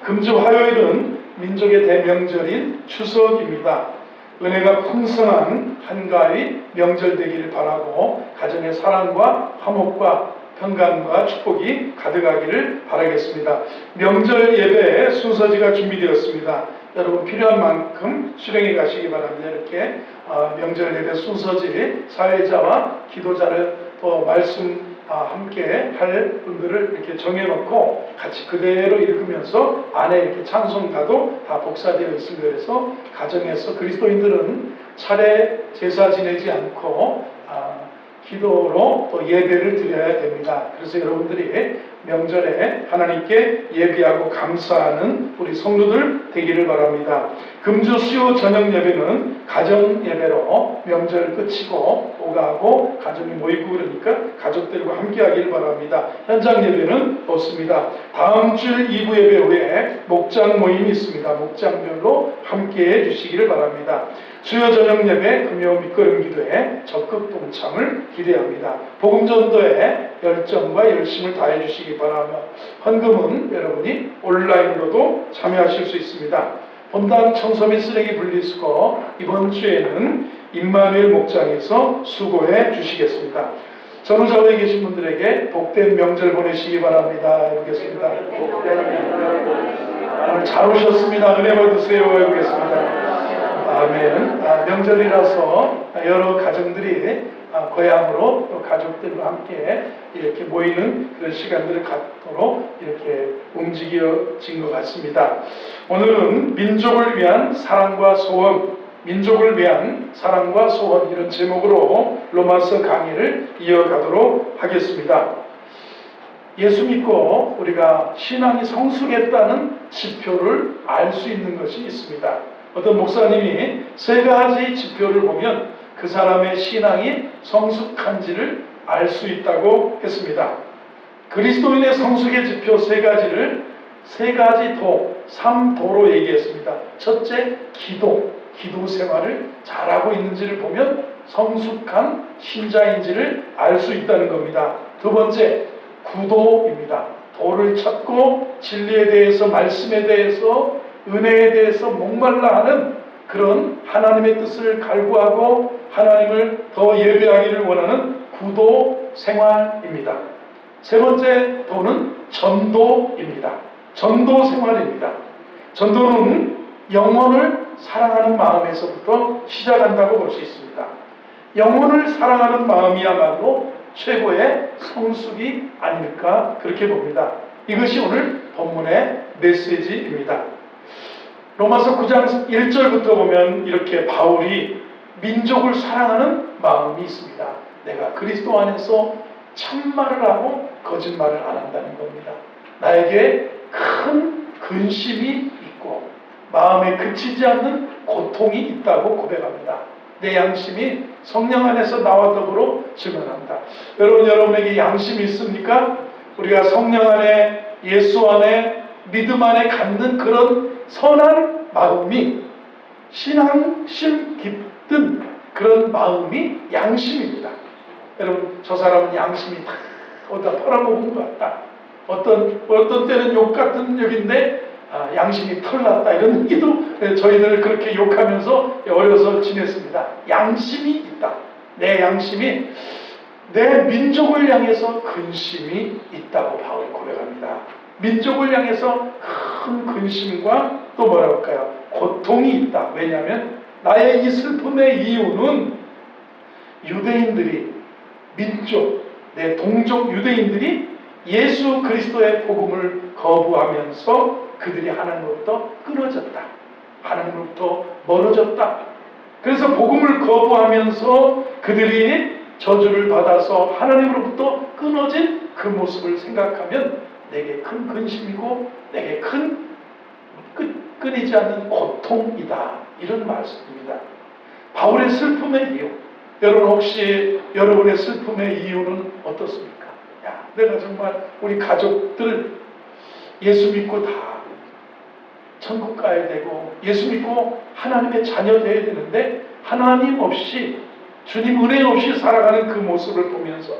금주 화요일은 민족의 대명절인 추석입니다. 은혜가 풍성한 한가위 명절 되기를 바라고 가정의 사랑과 화목과 평강과 축복이 가득하기를 바라겠습니다. 명절 예배 순서지가 준비되었습니다. 여러분 필요한 만큼 수령해 가시기 바랍니다. 이렇게 명절 예배 순서지 사회자와 기도자를 또 말씀 함께 할 분들을 이렇게 정해놓고 같이 그대로 읽으면서 안에 이렇게 찬송가도 다 복사되어 있습니다. 그래서 가정에서 그리스도인들은 차례 제사 지내지 않고 기도로 또 예배를 드려야 됩니다. 그래서 여러분들이 명절에 하나님께 예배하고 감사하는 우리 성도들 되기를 바랍니다. 금주 수요 저녁 예배는 가정 예배로 명절 끝이고 오가고 가정이 모이고 그러니까 가족들과 함께 하기를 바랍니다. 현장 예배는 없습니다. 다음 주 2부 예배 후에 목장 모임이 있습니다. 목장별로 함께 해 주시기를 바랍니다. 수요 저녁 예배 금요 밑거름 기도에 적극 동참을 기대합니다. 복음 전도에 열정과 열심을 다해 주시기 바라며 헌금은 여러분이 온라인으로도 참여하실 수 있습니다. 본당 청소 및 쓰레기 분리수거 이번 주에는 임마누엘 목장에서 수고해 주시겠습니다. 전후좌우에 계신 분들에게 복된 명절 보내시기 바랍니다. 해보겠습니다. 복된 명절 오늘 잘 오셨습니다. 은혜 받으세요. 해보겠습니다. 아멘. 명절이라서 여러 가정들이 고향으로 또 가족들과 함께 이렇게 모이는 그런 시간들을 갖도록 이렇게 움직여진 것 같습니다. 오늘은 민족을 위한 사랑과 소원, 민족을 위한 사랑과 소원 이런 제목으로 로마서 강의를 이어가도록 하겠습니다. 예수 믿고 우리가 신앙이 성숙했다는 지표를 알 수 있는 것이 있습니다. 어떤 목사님이 세 가지 지표를 보면 그 사람의 신앙이 성숙한지를 알 수 있다고 했습니다. 그리스도인의 성숙의 지표 세 가지를 세 가지 도, 3도로 얘기했습니다. 첫째, 기도 생활을 잘하고 있는지를 보면 성숙한 신자인지를 알 수 있다는 겁니다. 두 번째, 구도입니다. 도를 찾고 진리에 대해서, 말씀에 대해서, 은혜에 대해서 목말라 하는 그런 하나님의 뜻을 갈구하고 하나님을 더 예배하기를 원하는 구도 생활입니다. 세 번째 도는 전도입니다. 전도 생활입니다. 전도는 영혼을 사랑하는 마음에서부터 시작한다고 볼 수 있습니다. 영혼을 사랑하는 마음이야말로 최고의 성숙이 아닐까 그렇게 봅니다. 이것이 오늘 본문의 메시지입니다. 로마서 9장 1절부터 보면 이렇게 바울이 민족을 사랑하는 마음이 있습니다. 내가 그리스도 안에서 참말을 하고 거짓말을 안 한다는 겁니다. 나에게 큰 근심이 있고 마음에 그치지 않는 고통이 있다고 고백합니다. 내 양심이 성령 안에서 나와 더불어 증언한다. 여러분에게 양심이 있습니까? 우리가 성령 안에, 예수 안에, 믿음 안에 갖는 그런 선한 마음이, 신앙심 깊은 그런 마음이 양심입니다. 여러분, 저 사람은 양심이 다 어디다 팔아먹은 것 같다. 어떤 때는 욕 같은 욕인데 양심이 털났다 이런 얘기도 저희들 그렇게 욕하면서 어려서 지냈습니다. 양심이 있다. 내 양심이 내 민족을 향해서 근심이 있다고 바울이 고백합니다. 민족을 향해서 큰 근심과 또 뭐라고 할까요? 고통이 있다. 왜냐하면 나의 이 슬픔의 이유는 유대인들이, 민족, 내 동족 유대인들이 예수 그리스도의 복음을 거부하면서 그들이 하나님으로부터 끊어졌다. 하나님으로부터 멀어졌다. 그래서 복음을 거부하면서 그들이 저주를 받아서 하나님으로부터 끊어진 그 모습을 생각하면 내게 큰 근심이고 내게 큰 끊이지 않는 고통이다. 이런 말씀입니다. 바울의 슬픔의 이유. 여러분 혹시 여러분의 슬픔의 이유는 어떻습니까? 야, 내가 정말 우리 가족들 예수 믿고 다 천국 가야 되고 예수 믿고 하나님의 자녀 되어야 되는데 하나님 없이 주님 은혜 없이 살아가는 그 모습을 보면서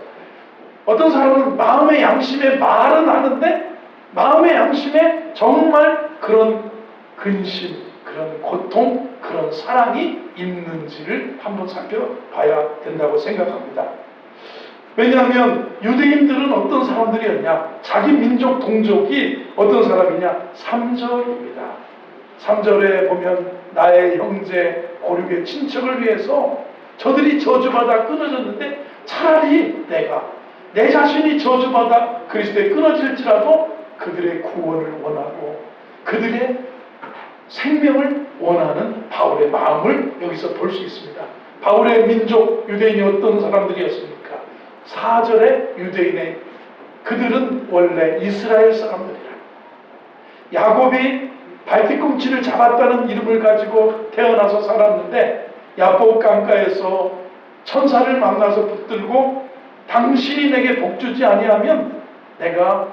어떤 사람은 마음의 양심에 말은 하는데 마음의 양심에 정말 그런 근심, 그런 고통, 그런 사랑이 있는지를 한번 살펴봐야 된다고 생각합니다. 왜냐하면 유대인들은 어떤 사람들이었냐? 자기 민족 동족이 어떤 사람이냐? 3절입니다. 3절에 보면 나의 형제 고륙의 친척을 위해서 저들이 저주받아 끊어졌는데 차라리 내 자신이 저주받아 그리스도에 끊어질지라도 그들의 구원을 원하고 그들의 생명을 원하는 바울의 마음을 여기서 볼 수 있습니다. 바울의 민족 유대인이 어떤 사람들이었습니까? 4절에 유대인의 그들은 원래 이스라엘 사람들이라. 야곱이 발뒤꿈치를 잡았다는 이름을 가지고 태어나서 살았는데 야복 강가에서 천사를 만나서 붙들고 당신이 내게 복주지 아니하면 내가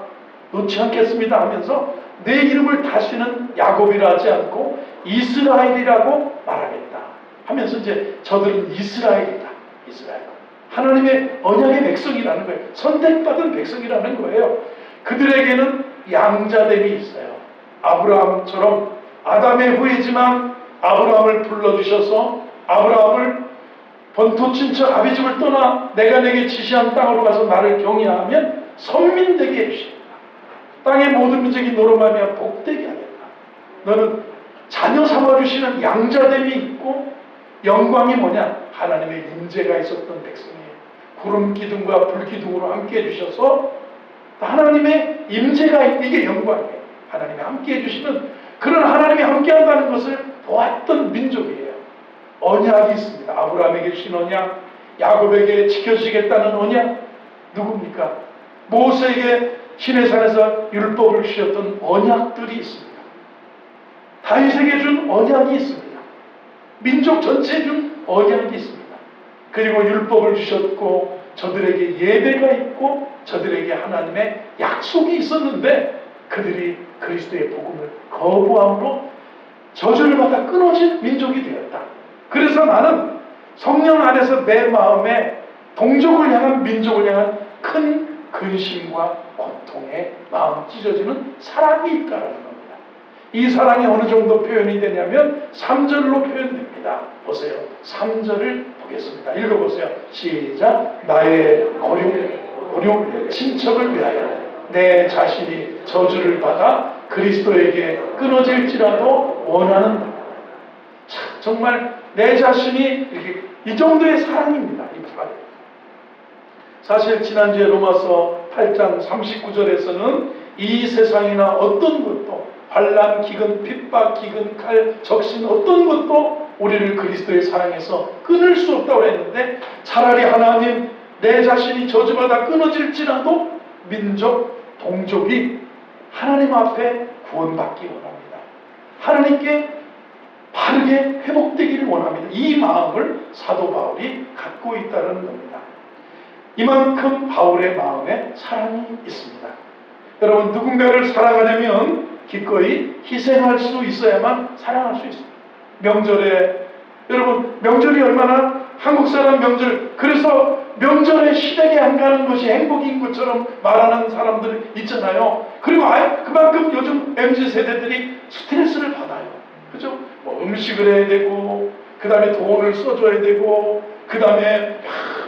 놓지 않겠습니다 하면서 내 이름을 다시는 야곱이라 하지 않고 이스라엘이라고 말하겠다 하면서 이제 저들은 이스라엘이다. 이스라엘. 하나님의 언약의 백성이라는 거예요. 선택받은 백성이라는 거예요. 그들에게는 양자됨이 있어요. 아브라함처럼 아담의 후예지만 아브라함을 불러주셔서 아브라함을 본토 친척 아비 집을 떠나 내가 내게 지시한 땅으로 가서 나를 경외하면 선민 되게 해주십니다. 땅의 모든 민족이 너로 말미암아 복되게 하겠다. 너는 자녀 삼아주시는 양자됨이 있고 영광이 뭐냐? 하나님의 임재가 있었던 백성이에요. 구름 기둥과 불 기둥으로 함께 해주셔서 하나님의 임재가 이게 영광이에요. 하나님이 함께 해주시는 그런 하나님이 함께 한다는 것을 보았던 민족이에요. 언약이 있습니다. 아브라함에게 주신 언약, 야곱에게 지켜주시겠다는 언약, 누굽니까? 모세에게 시내산에서 율법을 주셨던 언약들이 있습니다. 다윗에게 준 언약이 있습니다. 민족 전체에 준 언약이 있습니다. 그리고 율법을 주셨고 저들에게 예배가 있고 저들에게 하나님의 약속이 있었는데 그들이 그리스도의 복음을 거부함으로 저주를 받아 끊어진 민족이 되었다. 그래서 나는 성령 안에서 내 마음에 동족을 향한 민족을 향한 큰 근심과 고통의 마음 찢어지는 사랑이 있다는 겁니다. 이 사랑이 어느 정도 표현이 되냐면 3절로 표현됩니다. 보세요. 3절을 보겠습니다. 읽어보세요. 시작. 나의 고륙 친척을 위하여 내 자신이 저주를 받아 그리스도에게 끊어질지라도 원하는 정말 내 자신이 이렇게 이 정도의 사랑입니다. 이 사랑. 사실 지난주에 로마서 8장 39절에서는 이 세상이나 어떤 것도 환난, 기근, 핍박, 기근, 칼, 적신 어떤 것도 우리를 그리스도의 사랑에서 끊을 수 없다고 했는데 차라리 하나님 내 자신이 저주받아 끊어질지라도 민족, 동족이 하나님 앞에 구원받기 원합니다. 하나님께 바르게 회복되기를 원합니다. 이 마음을 사도 바울이 갖고 있다는 겁니다. 이만큼 바울의 마음에 사랑이 있습니다. 여러분 누군가를 사랑하려면 기꺼이 희생할 수 있어야만 사랑할 수 있습니다. 명절에 여러분 명절이 얼마나 한국 사람 명절 그래서 명절에 시댁에 안 가는 것이 행복인 것처럼 말하는 사람들 있잖아요. 그리고 그만큼 요즘 MZ세대들이 스트레스를 받아요. 그죠? 뭐 음식을 해야 되고 그 다음에 돈을 써줘야 되고 그 다음에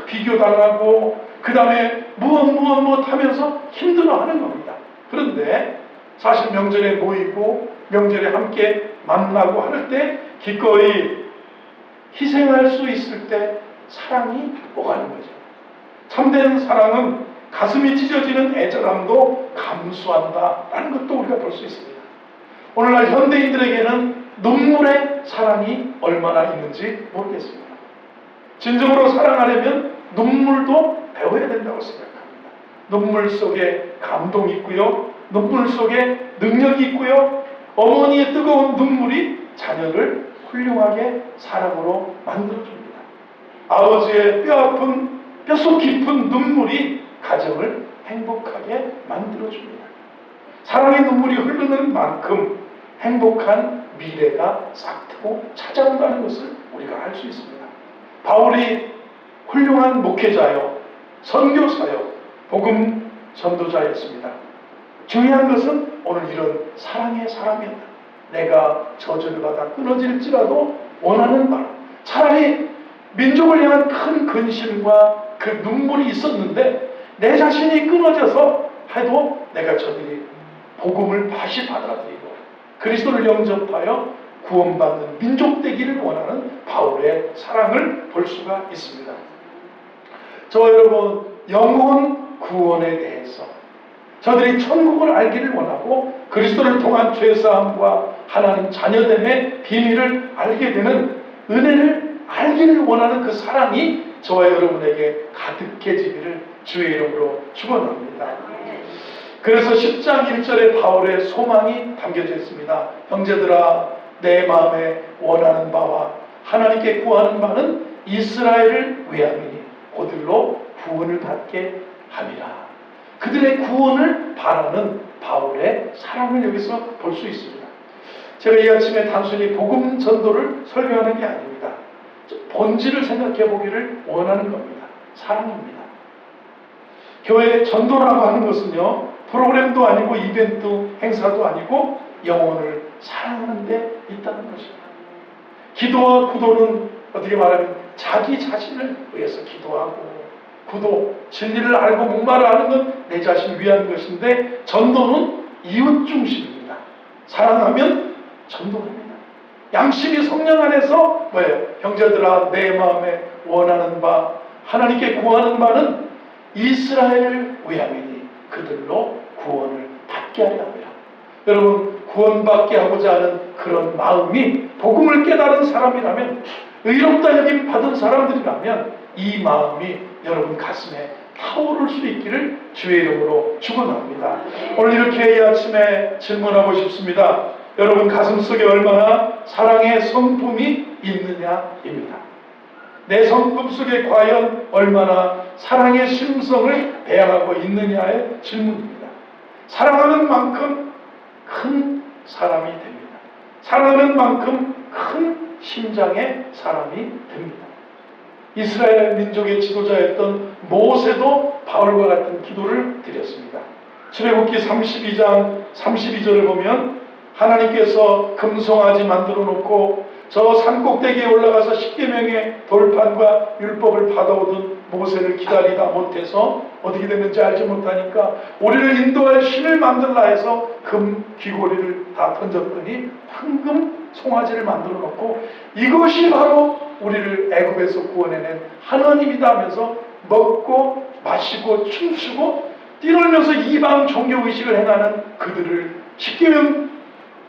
비교당하고 그 다음에 무엇 하면서 힘들어하는 겁니다. 그런데 사실 명절에 모이고 명절에 함께 만나고 할 때 기꺼이 희생할 수 있을 때 사랑이 오가는 거죠. 참된 사랑은 가슴이 찢어지는 애절함도 감수한다라는 것도 우리가 볼 수 있습니다. 오늘날 현대인들에게는 눈물의 사랑이 얼마나 있는지 모르겠습니다. 진정으로 사랑하려면 눈물도 배워야 된다고 생각합니다. 눈물 속에 감동이 있고요. 눈물 속에 능력이 있고요. 어머니의 뜨거운 눈물이 자녀를 훌륭하게 사랑으로 만들어줍니다. 아버지의 뼈아픈 뼛속 깊은 눈물이 가정을 행복하게 만들어줍니다. 사랑의 눈물이 흐르는 만큼 행복한 미래가 싹트고 찾아온다는 것을 우리가 알 수 있습니다. 바울이 훌륭한 목회자요, 선교사요, 복음 전도자였습니다. 중요한 것은 오늘 이런 사랑의 사람이었다. 내가 저주를 받아 끊어질지라도 원하는 바로, 차라리 민족을 향한 큰 근심과 그 눈물이 있었는데 내 자신이 끊어져서 해도 내가 저들이 복음을 다시 받아들이고 그리스도를 영접하여 구원받는 민족 되기를 원하는 바울의 사랑을 볼 수가 있습니다. 저와 여러분, 영혼 구원에 대해서 저들이 천국을 알기를 원하고 그리스도를 통한 죄사함과 하나님 자녀됨의 비밀을 알게 되는 은혜를 알기를 원하는 그 사랑이 저와 여러분에게 가득해지기를 주의 이름으로 축원합니다. 그래서 10장 1절에 바울의 소망이 담겨져 있습니다. 형제들아, 내 마음에 원하는 바와 하나님께 구하는 바는 이스라엘을 위함이니 그들로 구원을 받게 함이라. 그들의 구원을 바라는 바울의 사랑을 여기서 볼 수 있습니다. 제가 이 아침에 단순히 복음 전도를 설교하는 게 아닙니다. 본질을 생각해 보기를 원하는 겁니다. 사랑입니다. 교회 전도라고 하는 것은요, 프로그램도 아니고 이벤트 행사도 아니고 영혼을 사랑하는 데 있다는 것입니다. 기도와 구도는 어떻게 말하면 자기 자신을 위해서 기도하고, 구도, 진리를 알고 목마를 하는 건 내 자신을 위한 것인데, 전도는 이웃 중심입니다. 사랑하면 전도합니다. 양심이 성령 안에서 뭐예요? 형제들아, 내 마음에 원하는 바, 하나님께 구하는 바는 이스라엘을 위함이니 그들로 구원을 받게 하려 합니다. 여러분, 구원받게 하고자 하는 그런 마음이 복음을 깨달은 사람이라면, 의롭다 여김 받은 사람들이라면 이 마음이 여러분 가슴에 타오를 수 있기를 주의 이름으로 축원합니다. 오늘 이렇게 이 아침에 질문하고 싶습니다. 여러분 가슴속에 얼마나 사랑의 성품이 있느냐입니다. 내 성품 속에 과연 얼마나 사랑의 심성을 배양하고 있느냐의 질문입니다. 사랑하는 만큼 큰 사람이 됩니다. 사랑하는 만큼 큰 심장의 사람이 됩니다. 이스라엘 민족의 지도자였던 모세도 바울과 같은 기도를 드렸습니다. 출애굽기 32장 32절을 보면 하나님께서 금송아지 만들어 놓고 저 산꼭대기에 올라가서 십계명의 돌판과 율법을 받아오던 모세를 기다리다 못해서 어떻게 됐는지 알지 못하니까 우리를 인도할 신을 만들라 해서 금 귀고리를 다 던졌더니 황금 송아지를 만들어 놓고 이것이 바로 우리를 애굽에서 구원해낸 하나님이다 하면서 먹고 마시고 춤추고 뛰놀면서 이방 종교의식을 행하는 그들을 십계명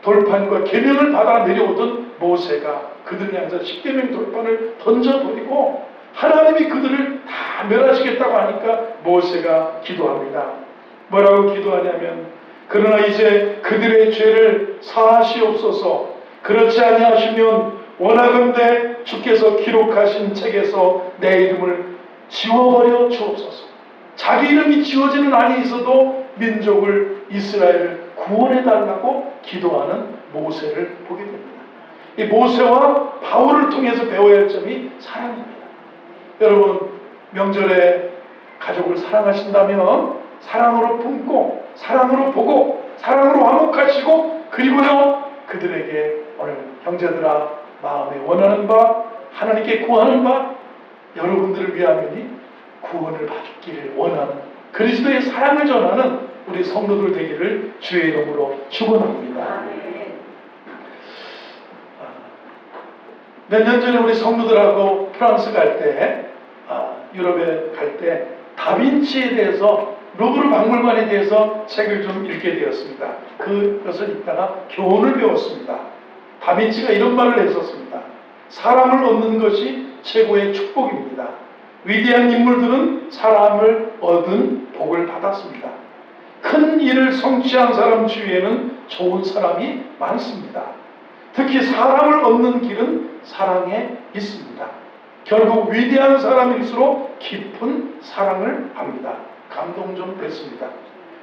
돌판과 계명을 받아 내려오던 모세가 그들을 향해서 십계명 돌판을 던져버리고 하나님이 그들을 다 멸하시겠다고 하니까 모세가 기도합니다. 뭐라고 기도하냐면, 그러나 이제 그들의 죄를 사하시옵소서. 그렇지 아니하시면 원하건대 주께서 기록하신 책에서 내 이름을 지워버려 주옵소서. 자기 이름이 지워지는 안이 있어도 민족을, 이스라엘을 구원해달라고 기도하는 모세를 보게 됩니다. 이 모세와 바울을 통해서 배워야 할 점이 사랑입니다. 여러분, 명절에 가족을 사랑하신다면 사랑으로 품고, 사랑으로 보고, 사랑으로 화목하시고, 그리고요 그들에게 오늘 형제들아, 마음에 원하는 바, 하나님께 구하는 바, 여러분들을 위하면이 구원을 받기를 원하는 그리스도의 사랑을 전하는 우리 성도들 되기를 주의 이름으로 축원합니다. 몇 년 전에 우리 성도들하고 프랑스 갈 때, 유럽에 갈 때 다빈치에 대해서, 루브르 박물관에 대해서 책을 좀 읽게 되었습니다. 그것을 읽다가 교훈을 배웠습니다. 다빈치가 이런 말을 했었습니다. 사람을 얻는 것이 최고의 축복입니다. 위대한 인물들은 사람을 얻은 복을 받았습니다. 큰 일을 성취한 사람 주위에는 좋은 사람이 많습니다. 특히 사람을 얻는 길은 사랑에 있습니다. 결국 위대한 사람일수록 깊은 사랑을 합니다. 감동 좀 됐습니다.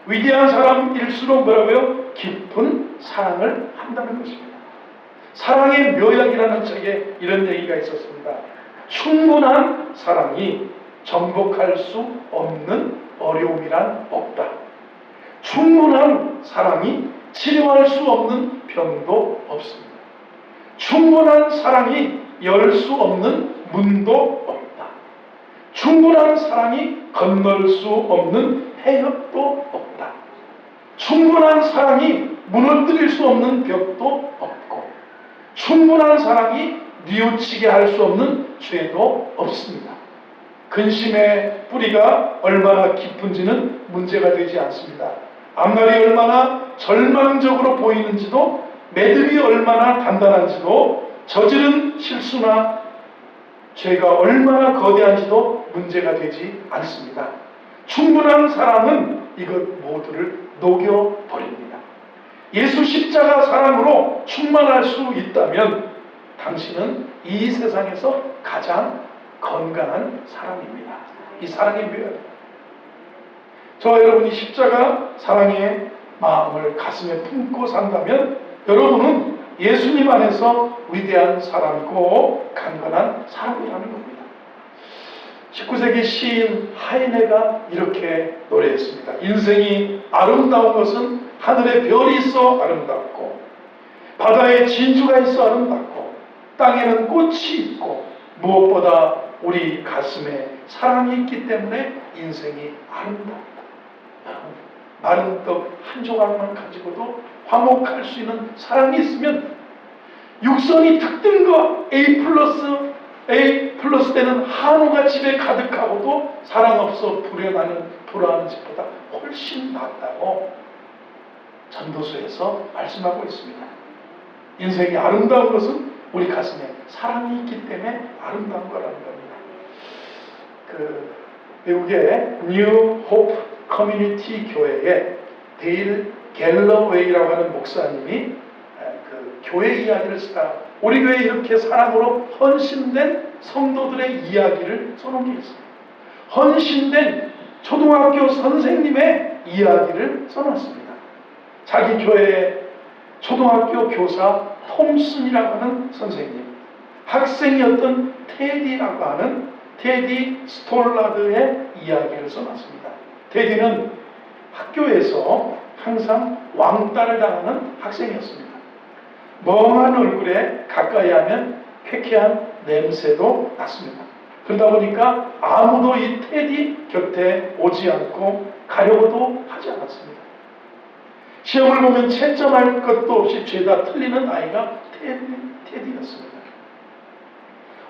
위대한 사람일수록 뭐라고요? 깊은 사랑을 한다는 것입니다. 사랑의 묘약이라는 책에 이런 얘기가 있었습니다. 충분한 사랑이 정복할 수 없는 어려움이란 없다. 충분한 사랑이 치료할 수 없는 병도 없습니다. 충분한 사랑이 열 수 없는 문도 없다. 충분한 사랑이 건널 수 없는 해협도 없다. 충분한 사랑이 무너뜨릴 수 없는 벽도 없고, 충분한 사랑이 뉘우치게 할 수 없는 죄도 없습니다. 근심의 뿌리가 얼마나 깊은지는 문제가 되지 않습니다. 앞날이 얼마나 절망적으로 보이는지도, 매듭이 얼마나 단단한지도, 저지른 실수나 죄가 얼마나 거대한지도 문제가 되지 않습니다. 충분한 사랑은 이것 모두를 녹여버립니다. 예수 십자가 사랑으로 충만할 수 있다면 당신은 이 세상에서 가장 건강한 사람입니다. 이 사랑이 묘해요. 저와 여러분이 십자가 사랑의 마음을 가슴에 품고 산다면 여러분은 예수님 안에서 위대한 사람이고 강건한 사람이라는 겁니다. 19세기 시인 하이네가 이렇게 노래했습니다. 인생이 아름다운 것은 하늘에 별이 있어 아름답고, 바다에 진주가 있어 아름답고, 땅에는 꽃이 있고, 무엇보다 우리 가슴에 사랑이 있기 때문에 인생이 아름답다. 마른 떡 한 조각만 가지고도 화목할 수 있는 사랑이 있으면 육선이 특등과 A 플러스 되는 한우가 집에 가득하고도 사랑 없어 불효하는 집보다 훨씬 낫다고 전도서에서 말씀하고 있습니다. 인생이 아름다운 것은 우리 가슴에 사랑이 있기 때문에 아름다운 거라는 겁니다. 미국의 뉴 호프 커뮤니티 교회에 데일 갤러웨이라고 하는 목사님이 교회 이야기를 쓰다 우리 교회에 이렇게 사랑으로 헌신된 성도들의 이야기를 써놓은 게 있습니다. 헌신된 초등학교 선생님의 이야기를 써놨습니다. 자기 교회의 초등학교 교사 톰슨이라고 하는 선생님, 학생이었던 테디라고 하는 테디 스톨라드의 이야기를 써놨습니다. 테디는 학교에서 항상 왕따를 당하는 학생이었습니다. 멍한 얼굴에 가까이 하면 쾌쾌한 냄새도 났습니다. 그러다 보니까 아무도 이 테디 곁에 오지 않고 가려고도 하지 않았습니다. 시험을 보면 채점할 것도 없이 죄다 틀리는 아이가 테디였습니다.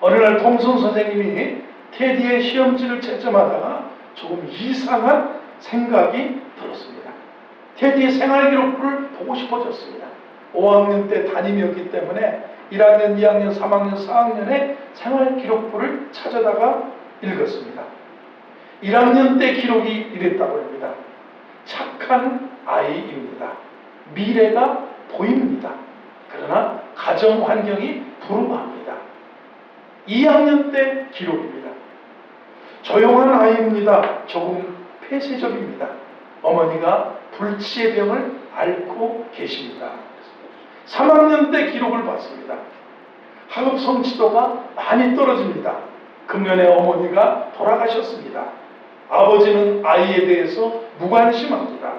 어느 날 톰슨 선생님이 테디의 시험지를 채점하다가 조금 이상한 생각이 들었습니다. 테디의 생활기록부를 보고 싶어졌습니다. 5학년 때 담임이었기 때문에 1학년, 2학년, 3학년, 4학년의 생활기록부를 찾아다가 읽었습니다. 1학년 때 기록이 이랬다고 합니다. 착한 아이입니다. 미래가 보입니다. 그러나 가정 환경이 불우합니다. 2학년 때 기록입니다. 조용한 아이입니다. 조금 폐쇄적입니다. 어머니가 불치의 병을 앓고 계십니다. 3학년 때 기록을 봤습니다. 학업 성취도가 많이 떨어집니다. 금년에 어머니가 돌아가셨습니다. 아버지는 아이에 대해서 무관심합니다.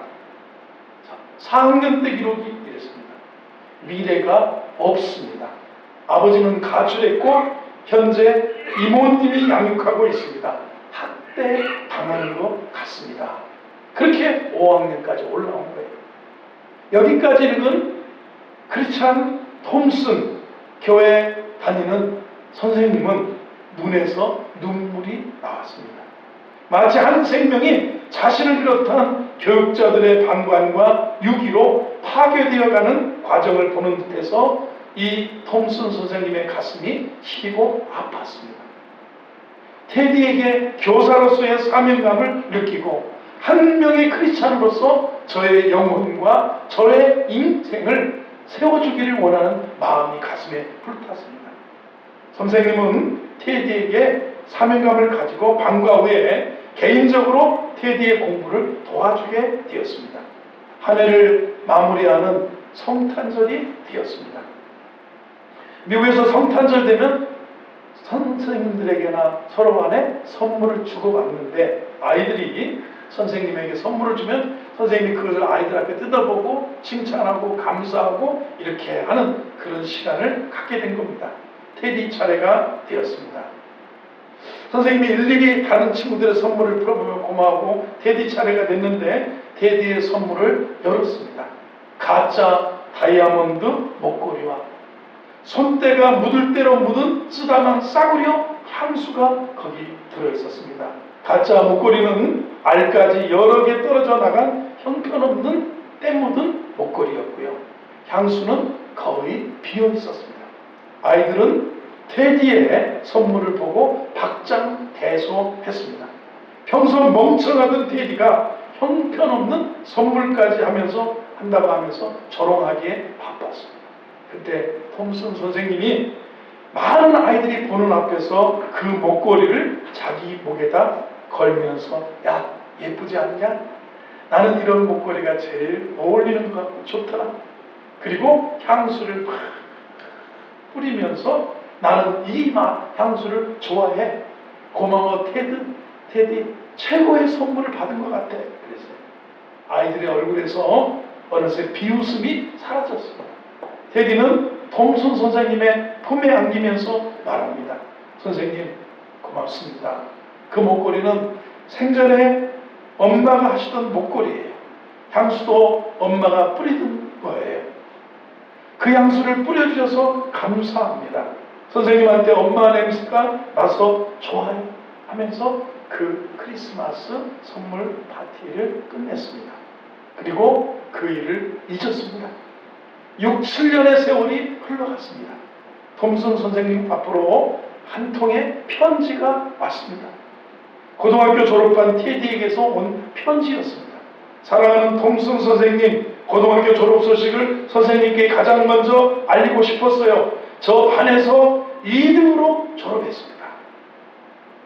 4학년 때 기록이 이랬습니다. 미래가 없습니다. 아버지는 가출했고 현재 이모님이 양육하고 있습니다. 학대 당하는 것 같습니다. 그렇게 5학년까지 올라온 거예요. 여기까지 읽은 크리스찬 톰슨 교회 다니는 선생님은 눈에서 눈물이 나왔습니다. 마치 한 생명이 자신을 비롯한 교육자들의 방관과 유기로 파괴되어가는 과정을 보는 듯해서 이 톰슨 선생님의 가슴이 시리고 아팠습니다. 테디에게 교사로서의 사명감을 느끼고 한 명의 크리스찬으로서 저의 영혼과 저의 인생을 세워주기를 원하는 마음이 가슴에 불탔습니다. 선생님은 테디에게 사명감을 가지고 방과 후에 개인적으로 테디의 공부를 도와주게 되었습니다. 한 해를 마무리하는 성탄절이 되었습니다. 미국에서 성탄절 되면 선생님들에게나 서로 간에 선물을 주고받는데 아이들이 선생님에게 선물을 주면 선생님이 그것을 아이들 앞에 뜯어보고 칭찬하고 감사하고 이렇게 하는 그런 시간을 갖게 된 겁니다. 테디 차례가 되었습니다. 선생님이 일일이 다른 친구들의 선물을 풀어보며 고마워하고 테디 차례가 됐는데 테디의 선물을 열었습니다. 가짜 다이아몬드 목걸이와 손때가 묻을 대로 묻은 쓰다만 싸구려 향수가 거기 들어있었습니다. 가짜 목걸이는 알까지 여러 개 떨어져 나간 형편없는 때 묻은 목걸이였고요. 향수는 거의 비어 있었습니다. 아이들은 테디의 선물을 보고 박장대소했습니다. 평소 멍청하던 테디가 형편없는 선물까지 한다고 하면서 조롱하기에 바빴습니다. 그때 톰슨 선생님이 많은 아이들이 보는 앞에서 그 목걸이를 자기 목에다 걸면서 야, 예쁘지 않냐? 나는 이런 목걸이가 제일 어울리는 것 같고 좋더라. 그리고 향수를 막 뿌리면서 나는 이 향수를 좋아해. 고마워 테디 최고의 선물을 받은 것 같아. 그랬어요. 아이들의 얼굴에서 어느새 비웃음이 사라졌습니다. 테디는 톰슨 선생님의 품에 안기면서 말합니다. 선생님 고맙습니다. 그 목걸이는 생전에 엄마가 하시던 목걸이에요. 향수도 엄마가 뿌리던 거예요. 그 향수를 뿌려주셔서 감사합니다. 선생님한테 엄마 냄새가 나서 좋아요 하면서 그 크리스마스 선물 파티를 끝냈습니다. 그리고 그 일을 잊었습니다. 6, 7년의 세월이 흘러갔습니다. 톰슨 선생님 앞으로 한 통의 편지가 왔습니다. 고등학교 졸업한 테디에게서 온 편지였습니다. 사랑하는 톰슨 선생님, 고등학교 졸업 소식을 선생님께 가장 먼저 알리고 싶었어요. 저 반에서 2등으로 졸업했습니다.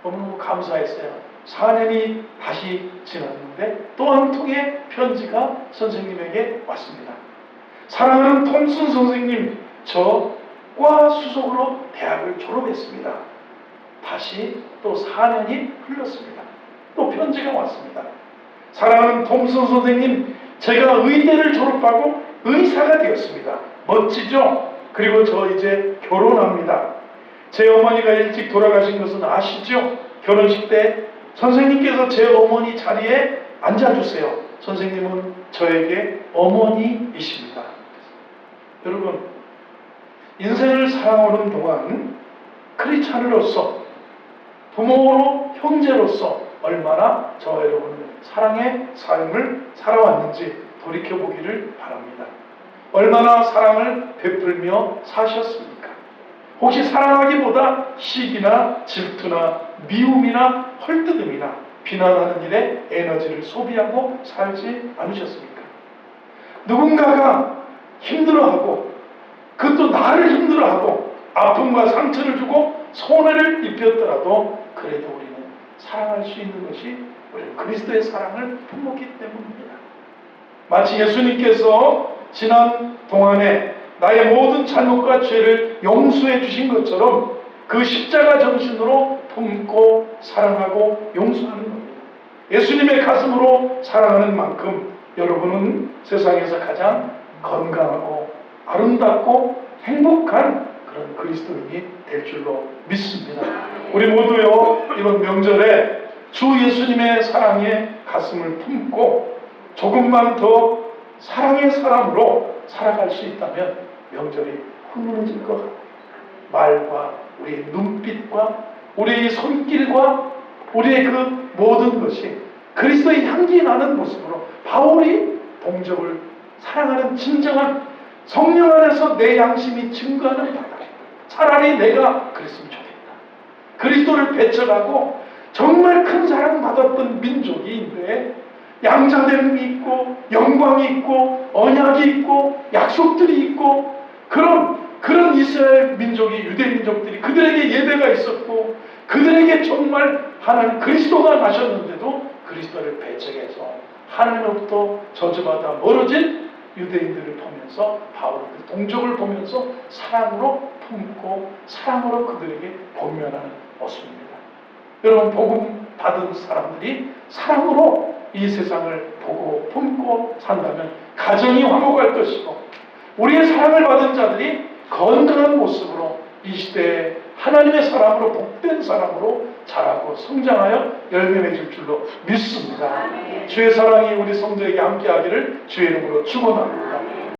너무너무 감사했어요. 4년이 다시 지났는데 또 한 통의 편지가 선생님에게 왔습니다. 사랑하는 톰슨 선생님, 저 과 수석으로 대학을 졸업했습니다. 다시 또 4년이 흘렀습니다. 또 편지가 왔습니다. 사랑하는 톰슨 선생님, 제가 의대를 졸업하고 의사가 되었습니다. 멋지죠? 그리고 저 이제 결혼합니다. 제 어머니가 일찍 돌아가신 것은 아시죠? 결혼식 때 선생님께서 제 어머니 자리에 앉아주세요. 선생님은 저에게 어머니이십니다. 여러분, 인생을 살아오는 동안 크리스찬으로서, 부모로, 형제로서 얼마나 저와 여러분은 사랑의 삶을 살아왔는지 돌이켜보기를 바랍니다. 얼마나 사랑을 베풀며 사셨습니까? 혹시 사랑하기보다 시기나 질투나 미움이나 헐뜯음이나 비난하는 일에 에너지를 소비하고 살지 않으셨습니까? 누군가가 힘들어하고 그것도 나를 힘들어하고 아픔과 상처를 주고 손해를 입혔더라도 그래도 우리는 사랑할 수 있는 것이 우리는 그리스도의 사랑을 품었기 때문입니다. 마치 예수님께서 지난 동안에 나의 모든 잘못과 죄를 용서해 주신 것처럼 그 십자가 정신으로 품고 사랑하고 용서하는 겁니다. 예수님의 가슴으로 사랑하는 만큼 여러분은 세상에서 가장 건강하고 아름답고 행복한 그런 그리스도인이 될 줄로 믿습니다. 우리 모두요, 이번 명절에 주 예수님의 사랑에 가슴을 품고 조금만 더 사랑의 사람으로 살아갈 수 있다면 명절이 훈훈해질 것 같아요. 말과 우리의 눈빛과 우리의 손길과 우리의 그 모든 것이 그리스도의 향기 나는 모습으로 바울이 동족을 사랑하는 진정한 성령 안에서 내 양심이 증거하는 바다. 차라리 내가 그랬으면 좋겠다. 그리스도를 배척하고 정말 큰 사랑받았던 민족인데 양자됨이 있고 영광이 있고 언약이 있고 약속들이 있고 그런 이스라엘 민족이 유대 민족들이 그들에게 예배가 있었고 그들에게 정말 하나님 그리스도가 나셨는데도 그리스도를 배척해서 하나님으로부터 저주받아 멀어진 유대인들을 보면서 바울은 그 동족을 보면서 사랑으로 품고 사랑으로 그들에게 권면하는 모습입니다. 여러분 복음 받은 사람들이 사랑으로 이 세상을 보고 품고 산다면 가정이 화목할 것이고 우리의 사랑을 받은 자들이 건강한 모습으로 이 시대에 하나님의 사람으로 복된 사람으로 자라고 성장하여 열매 맺을 줄로 믿습니다. 주의 사랑이 우리 성도에게 함께하기를 주의 이름으로 축원합니다.